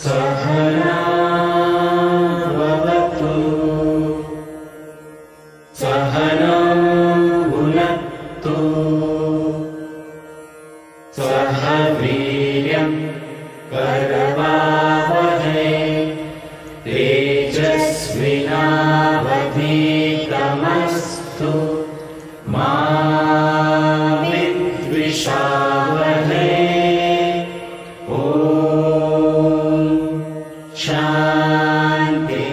सहना भवतु सहनौ भुनक्तु सह वीर्यं करवावहै तेजस्विनावधीतमस्तु मा विद्विषावहै। शांति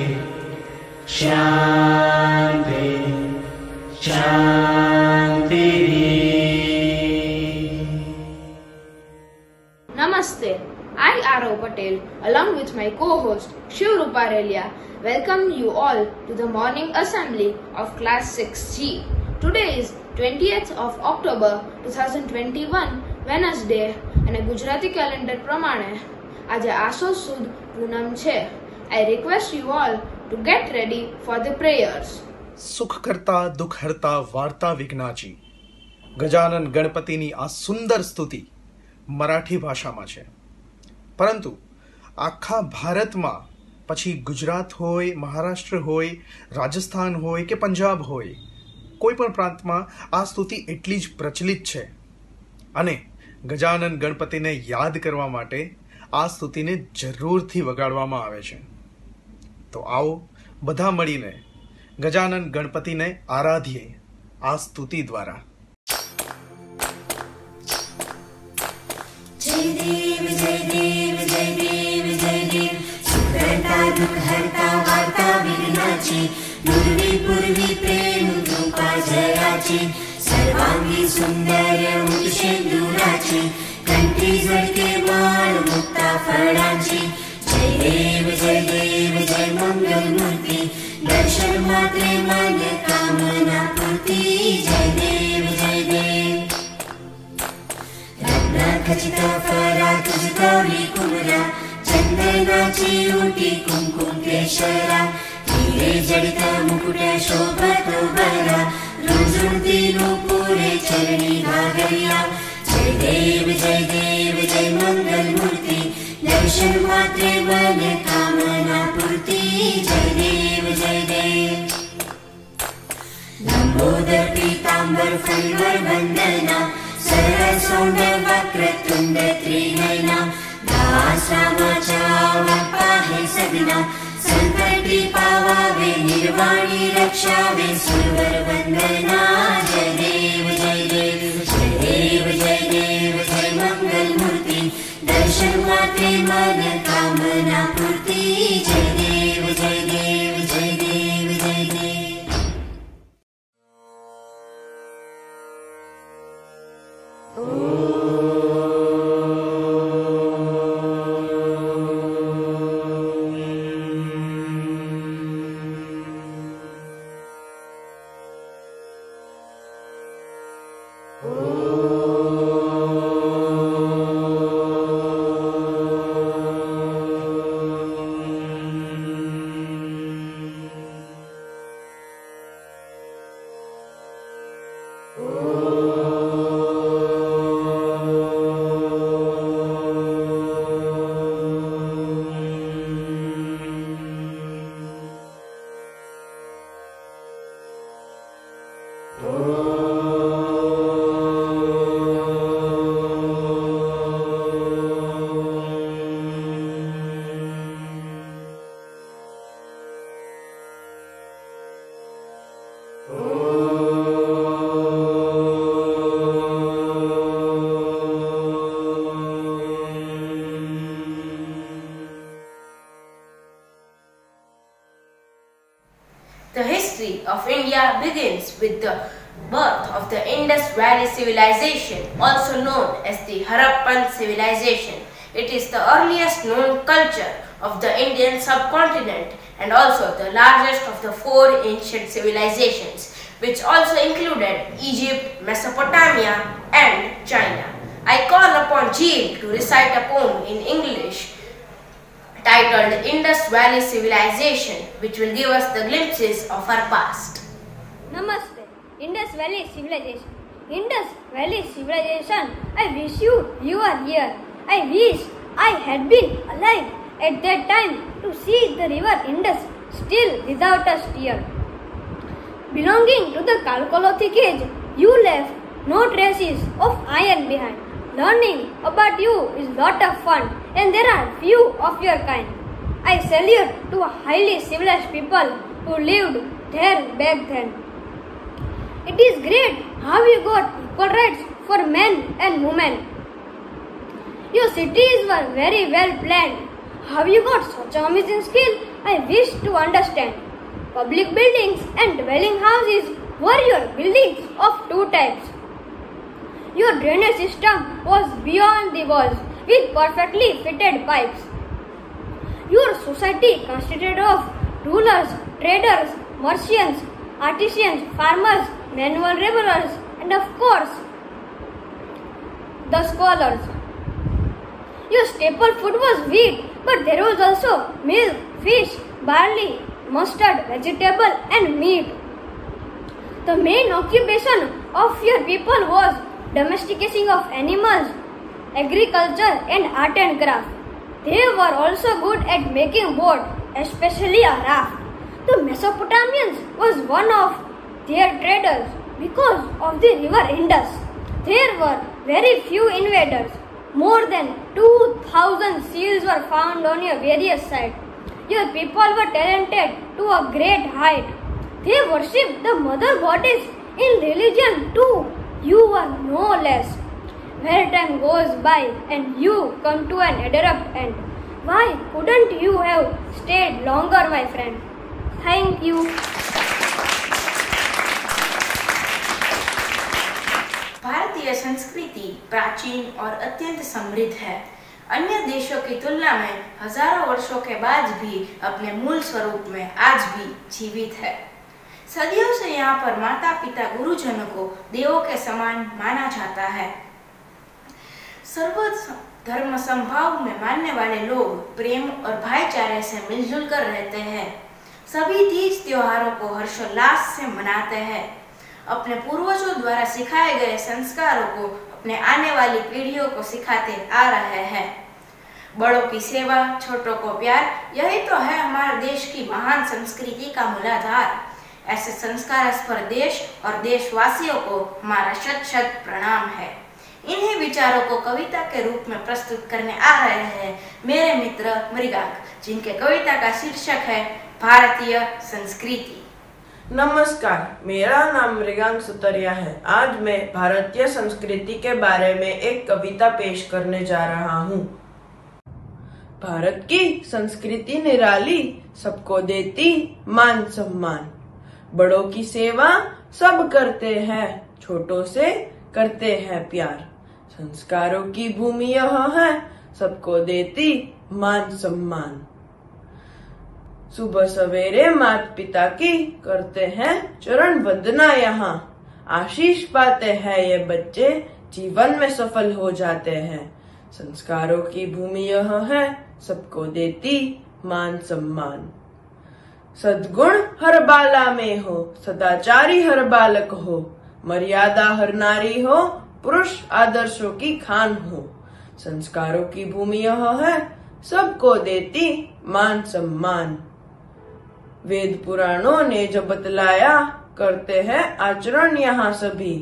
शांति शांति। Namaste. I, Arav Patel, along with my co-host Shiv Ruparelia, welcome you all to the morning assembly of class 6G. Today is 20th of October 2021, Wednesday, and a Gujarati calendar pramane આજે આસો સુદ પૂનમ છે. I request you all to get ready for the prayers. સુખ કરતા દુઃખ હરતા વાર્તા વિઘ્નાચી ગજાનન ગણપતિની આ સુંદર સ્તુતિ મરાઠી ભાષામાં છે, પરંતુ આખા ભારતમાં પછી ગુજરાત હોય, મહારાષ્ટ્ર હોય, રાજસ્થાન હોય કે પંજાબ હોય, કોઈ પણ પ્રાંતમાં આ સ્તુતિ એટલી જ પ્રચલિત છે અને ગજાનન ગણપતિને યાદ કરવા માટે આ સ્તુતિને જરૂરથી વગાડવામાં આવે છે. તો આવો બધા મળીને ગજાનન ગણપતિને આરાધીએ આ સ્તુતિ દ્વારા. जय देव जय देव जय देव जय देव सुखहर्ता दुःखहर्ता वार्ता विघ्नाची नुरवी पूर्वी प्रेम कृपा जयाची सर्वांगी सुंदर मुखशेंदुराची कंठी झळके माळ मुक्ता फळांची जय देव जय मंगल मूर्ती दर्शन मात्रे मन कामना पूर्ती जय देव खचित फरा तुझ गौरी कुमरा चंदनाची उटी कुंकुम केशरा हिरे जडित मुकुट शोभतो बरा रुजुळती नुपुरे चरणी घागरिया जय देव जय मंगल मूर्ती दर्शन मात्रे मन कामना पूर्ती जय देव लंबोदर पीतांबर फलवर वंदना सरसोंड वक्रतुंड त्रिनयना दास रामाच्या वाहे सगना संकटी पावावे निर्वाणी रक्षावे सुरवर वंदना जय देव जय मंगल मूर्ती दर्शन मात्रे मन कामना पूर्ती जय देव The history of India begins with the birth of the Indus Valley Civilization, also known as the Harappan Civilization. It is the earliest known culture of the Indian subcontinent and also the largest of the four ancient civilizations, which also included Egypt, Mesopotamia and China. I call upon Jeev to recite a poem in English titled Indus Valley Civilization, which will give us the glimpses of our past. Namaste. Indus Valley Civilization. Indus Valley Civilization, I wish you are here. I wish I had been alive at that time to see the river Indus still without a steer. Belonging to the Chalcolithic age, you left no traces of iron behind. Learning about you is lot of fun, and there are few of your kind. I salute to highly civilized people who lived there back then. It is great how you got equal rights for men and women. Your cities were very well planned. How you got such amazing skill, I wish to understand. Public buildings and dwelling houses were your buildings of two types. Your drainage system was beyond the walls with perfectly fitted pipes. Your society consisted of rulers, traders, merchants, artisans, farmers, manual laborers, and of course, the scholars. Your staple food was wheat, but there was also milk, fish, barley, mustard, vegetable, and meat. The main occupation of your people was domestication of animals, agriculture, and art and craft. They were also good at making boat, especially a raft. The Mesopotamians was one of their traders because of the river Indus. There were very few invaders. More than 2,000 seals were found on your various sites. Your people were talented to a great height. They worshipped the mother goddess in religion too. You were no less. Where time goes by and you come to an abrupt end. Why couldn't you have stayed longer, my friend? Thank you. भारतीय संस्कृति प्राचीन और अत्यंत समृद्ध है। अन्य देशों की तुलना में हजारों वर्षों के बाद भी अपने मूल स्वरूप में आज भी जीवित है। सदियों से यहाँ पर माता पिता गुरुजनों को देवों के समान माना जाता है। सर्व धर्म संभाव में मानने वाले लोग प्रेम और भाईचारे से मिलजुल कर रहते हैं। सभी तीज त्योहारों को हर्षोल्लास से मनाते हैं। अपने पूर्वजों द्वारा सिखाए गए संस्कारों को अपने आने वाली पीढ़ियों को सिखाते आ रहे हैं। बड़ों की सेवा, छोटों को प्यार, यही तो है हमारे देश की महान संस्कृति का मूलाधार। ऐसे संस्कारस्पर देश और देशवासियों को हमारा शत शत प्रणाम है। इन्हीं विचारों को कविता के रूप में प्रस्तुत करने आ रहे हैं मेरे मित्र मृगांक, जिनके कविता का शीर्षक है भारतीय संस्कृति। नमस्कार, मेरा नाम मृगांक सुतरिया है। आज मैं भारतीय संस्कृति के बारे में एक कविता पेश करने जा रहा हूँ। भारत की संस्कृति निराली, सबको देती मान सम्मान। बड़ों की सेवा सब करते हैं, छोटों से करते हैं प्यार। संस्कारों की भूमि यह है, सबको देती मान सम्मान। सुबह सवेरे माता पिता की करते हैं चरण वंदना यहाँ। आशीष पाते हैं ये बच्चे, जीवन में सफल हो जाते हैं। संस्कारों की भूमि यह है, सबको देती मान सम्मान। सद्गुण हर बाला में हो, सदाचारी हर बालक हो। मर्यादा हर नारी हो, पुरुष आदर्शों की खान हो। संस्कारों की भूमि यह है, सबको देती मान सम्मान। वेद पुराणों ने जो बतलाया, करते हैं आचरण यहाँ सभी।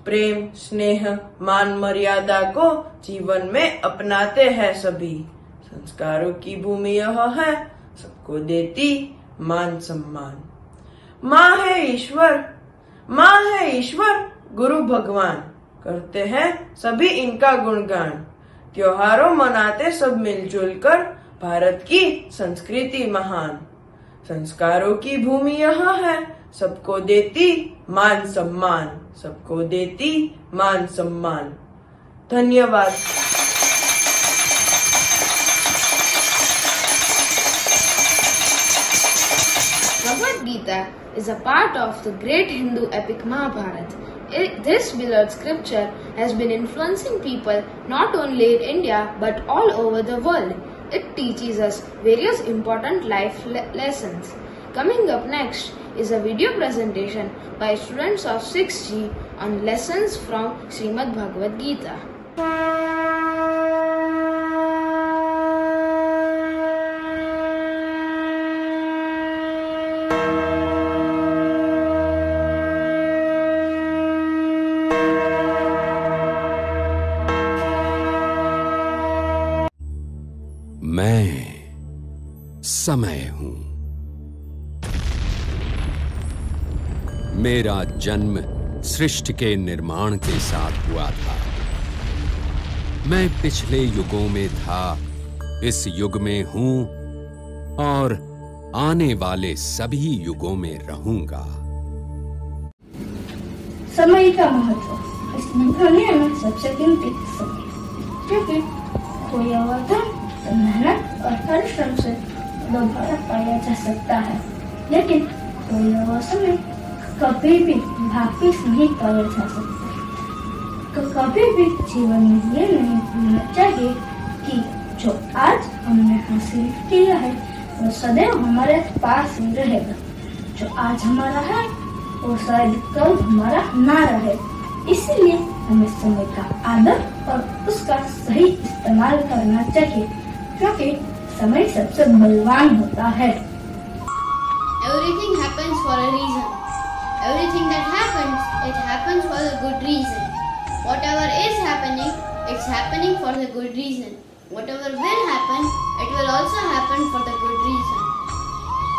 प्रेम, स्नेह, मान, मर्यादा को जीवन में अपनाते हैं सभी। संस्कारों की भूमि यह है, सबको देती मान सम्मान। माँ है ईश्वर, माँ है ईश्वर, गुरु भगवान। करते हैं सभी इनका गुणगान। त्योहारों मनाते सब मिलजुल कर, भारत की संस्कृति महान। संस्कारों की भूमि यहाँ है, सबको देती मान सम्मान। सबको देती मान सम्मान। धन्यवाद। Bhagavad Gita is a part of the great Hindu epic Mahabharata. This beloved scripture has been influencing people not only in India but all over the world. It teaches us various important life lessons. Coming up next is a video presentation by students of 6G on lessons from Srimad Bhagavad Gita. समय हूं। मेरा जन्म सृष्टि के निर्माण के साथ हुआ था। मैं पिछले युगों में था, इस युग में हूं और आने वाले सभी युगों में रहूंगा। समय का महत्व इस दुनिया में सबसे कीमती समय, क्योंकि कोई हुआ धन तो मेहनत और परिश्रम से दोबारा पाया जा सकता है, लेकिन कोई हुआ समय कभी भी वापिस नहीं पाया जा सकता। तो कभी भी जीवन में ये नहीं भूलना चाहिए कि जो आज हमने हासिल किया है वो सदैव हमारे पास ही रहेगा। जो आज हमारा है वो शायद कल हमारा ना रहे। इसलिए हमें समय का आदर और उसका सही इस्तेमाल करना चाहिए, क्योंकि समय सबसे बलवान होता है। Everything happens for a reason. Everything that happens, it happens for a good reason. Whatever is happening, it's happening for the good reason. Whatever will happen, it will also happen for the good reason.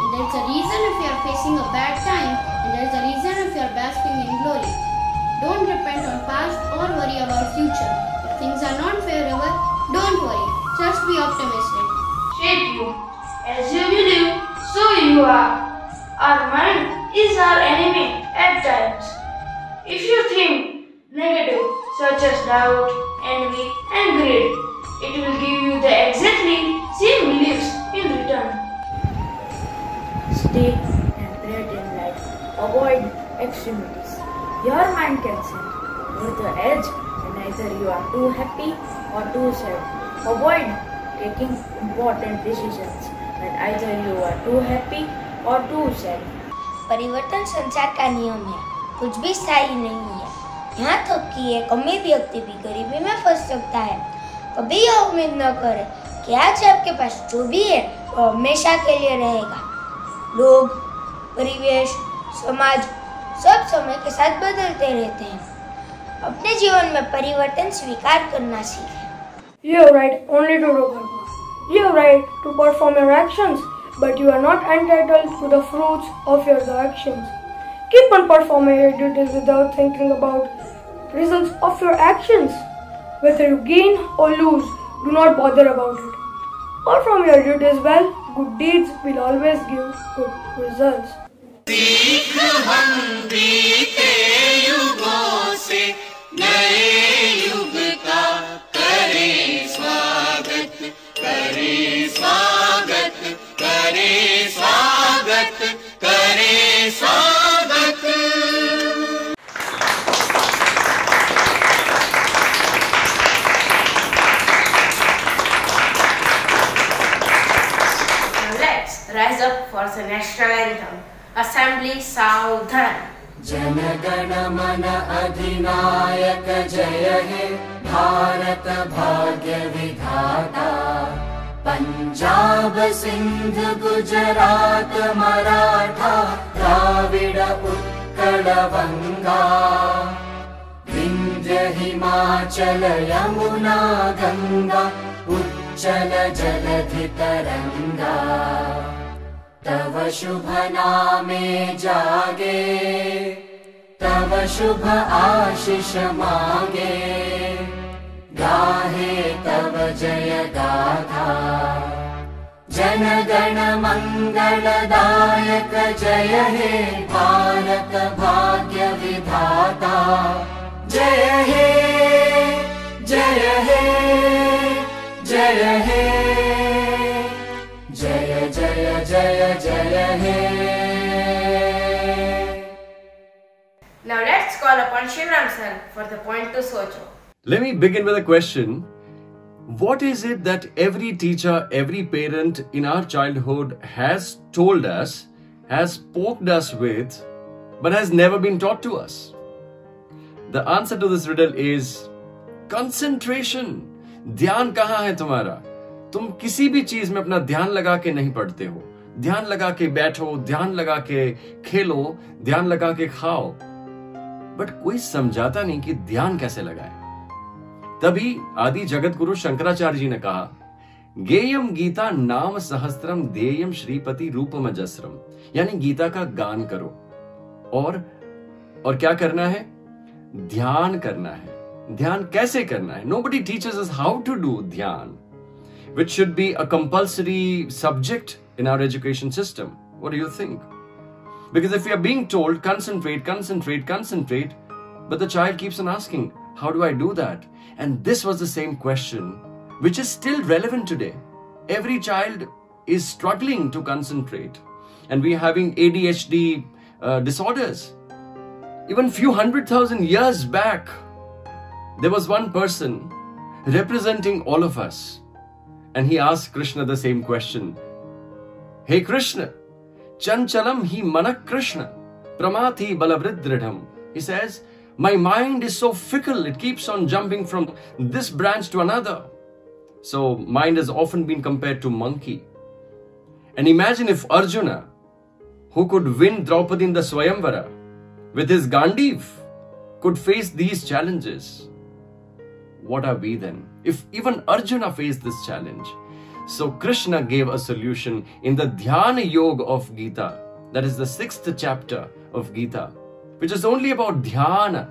And there's a reason if you are facing a bad time, and there's a reason if you are basking in glory. Don't depend on past or worry about future. If things are not favorable, don't worry. Just be optimistic. Shape you. As you believe, so you are. Our mind is our enemy at times. If you think negative, such as doubt, envy, and greed, it will give you the exactly same beliefs in return. Stay temperate in life. Avoid extremities. Your mind can send over the edge when either you are too happy or too sad. Avoid taking important decisions when either you are too happy or too sad. परिवर्तन संसार का नियम है, कुछ भी स्थायी नहीं है। यहाँ तक कि एक अमीर व्यक्ति भी गरीबी में फंस सकता है। कभी यह उम्मीद न करें कि आज आपके पास जो भी है वो हमेशा के लिए रहेगा। लोग, परिवेश, समाज सब समय के साथ बदलते रहते हैं। अपने जीवन में परिवर्तन स्वीकार करना सीखें। You have right only to do karma. You have right to perform your actions, but you are not entitled to the fruits of your actions. Keep on performing your duties without thinking about results of your actions. Whether you gain or lose, do not bother about it. Perform your duties well. Good deeds will always give good results. सीख हम बीते युगों से नए युग का करें स्वागत, करें स्वागत, करें स्वागत, करें स्वागत। Now let's rise up for the national anthem. Assembly Saudhan. Jana Gana मन अधिनायक जय हे भारत भाग्य विधाता। पंजाब सिंध गुजरात मराठा द्राविड़ उत्कल बंगा। विंध्य हिमाचल यमुना गंगा उच्चल जलधि तरंगा। तव शुभ नामे जागे, तव शुभ आशीष मांगे। गाहे तव जय गाथा, जन गण मंगलदायक जय हे भारत भाग्य विधाता। जय हे, जय हे, जय हे, जय जय जय जय हे। Now let's call upon Shivram sir for the point to Socho. Let me begin with a question. What is it that every teacher, every parent in our childhood has told us, has poked us with, but has never been taught to us? The answer to this riddle is concentration. ध्यान कहाँ है तुम्हारा? तुम किसी भी चीज में अपना ध्यान लगा के नहीं पढ़ते हो। ध्यान लगा के बैठो, ध्यान लगा के खेलो, ध्यान लगा के खाओ, बट कोई समझाता नहीं कि ध्यान कैसे लगाए। तभी आदि जगत गुरु शंकराचार्य जी ने कहा गेयम गीता नाम सहस्त्रम देयम श्रीपति रूपमजस्रम, यानी गीता का गान करो और क्या करना है? ध्यान करना है। ध्यान कैसे करना है? Nobody teaches us how to do ध्यान, which should be a compulsory subject in our education system. What do you think? Because if we are being told concentrate, concentrate, concentrate, but the child keeps on asking, how do I do that? And this was the same question which is still relevant today. Every child is struggling to concentrate, and we are having ADHD disorders. Even few 100,000 years back, there was one person representing all of us, and he asked Krishna the same question. Hey Krishna, chanchalam hi manak Krishna, pramati balavridridham. He says, my mind is so fickle, it keeps on jumping from this branch to another. So mind has often been compared to monkey. And imagine if Arjuna, who could win Draupadi in the Swayamvara with his Gandiv, could face these challenges. What are we then? If even Arjuna faced this challenge. So Krishna gave a solution in the Dhyana Yoga of Gita. That is the 6th chapter of Gita, which is only about dhyana.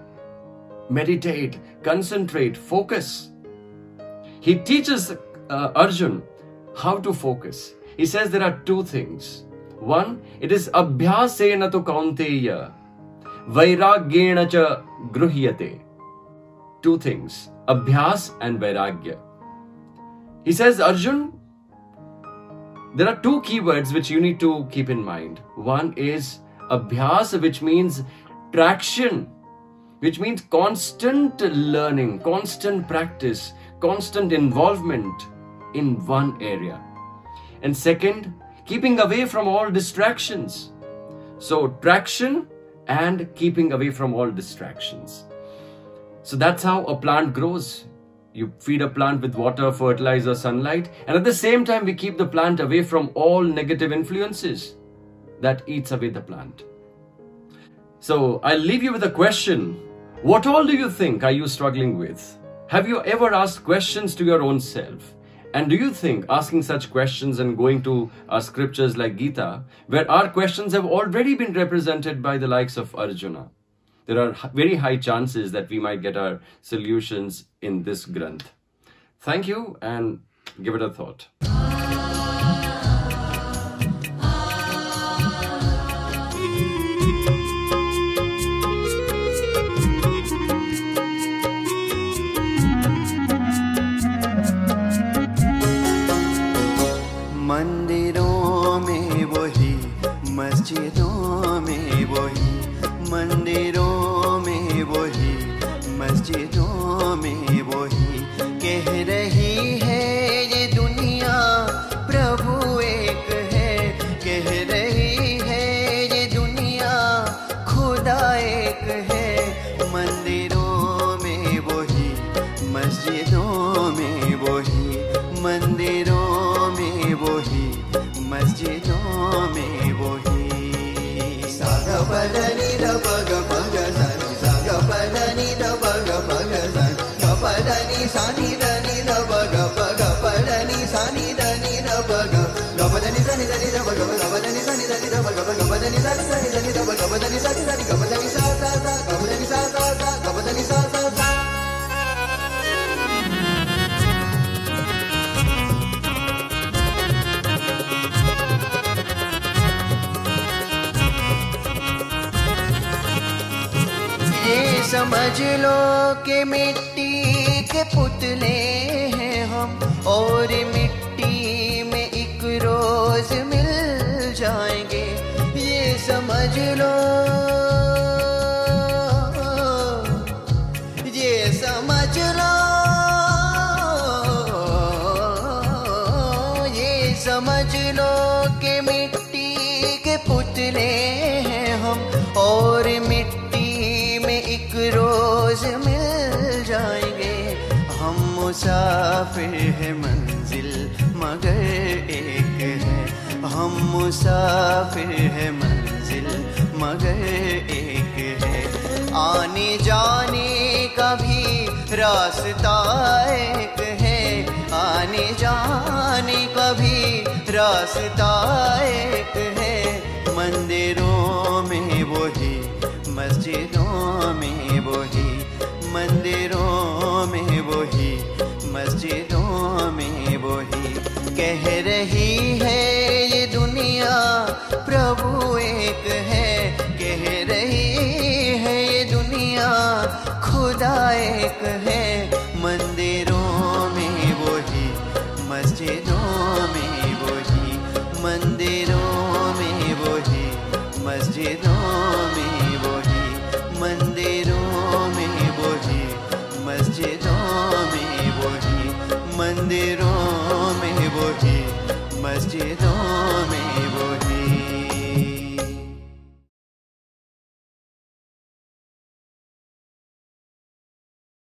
Meditate, concentrate, focus. He teaches Arjun how to focus. He says there are two things. One, it is abhyasena tu kaunteya, vairagyena cha gruhyate. Two things, abhyas and vairagya. He says, Arjun, there are two keywords which you need to keep in mind. One is abhyas, which means traction, which means constant learning, constant practice, constant involvement in one area. And second, keeping away from all distractions. So traction and keeping away from all distractions. So that's how a plant grows. You feed a plant with water, fertilizer, sunlight, and at the same time we keep the plant away from all negative influences that eats away the plant. So I'll leave you with a question. What all do you think are you struggling with? Have you ever asked questions to your own self? And do you think asking such questions and going to our scriptures like Gita, where our questions have already been represented by the likes of Arjuna, there are very high chances that we might get our solutions in this Granth. Thank you, and give it a thought. मंदिरों में वही, मस्जिदों में वही, मंदिरों में वही, मस्जिदों में वही, कह रही है ये दुनिया प्रभु एक है, कह रही है ये दुनिया खुदा एक है। मंदिरों में वही, मस्जिदों में वही, मंदिरों में वही, मस्जिदों में वही। सागा पदनी द पग पग सनी, सागा पदनी द पग पग सनी, गपदनी सानी दनी द पग पग पदनी सानी दनी द पग, गपदनी सानी दनी द पग, गपदनी सानी दनी द पग, गपदनी सानी दनी दनी द पग, गपदनी सानी दनी, गपदनी सा सा सा, गपदनी सा सा सा, गपदनी सा सा सा। समझ लो कि मिट्टी के पुतले हैं हम, और मिट्टी में एक रोज मिल जाएंगे। ये समझ लो, ये समझ लो, ये समझ लो कि मिट्टी के पुतले हैं हम, और मिट्टी एक रोज मिल जाएंगे। हम मुसाफिर हैं, मंजिल मगर एक है। हम मुसाफिर हैं, मंजिल मगर एक है। आने जाने का भी रास्ता एक है, आने जाने रास्ता एक है, मंदिरों में वही, मस्जिदों में वही, मंदिरों में वही, मस्जिदों में वही। कह रही है ये दुनिया प्रभु एक है, कह रही है ये दुनिया खुदा एक है, मंदिरों में वही, मस्जिदों में वही, मंदिरों में वही, मस्जिदों में वही, मंदिरों में वही, मस्जिदों में वही, मंदिरों में वही, मस्जिदों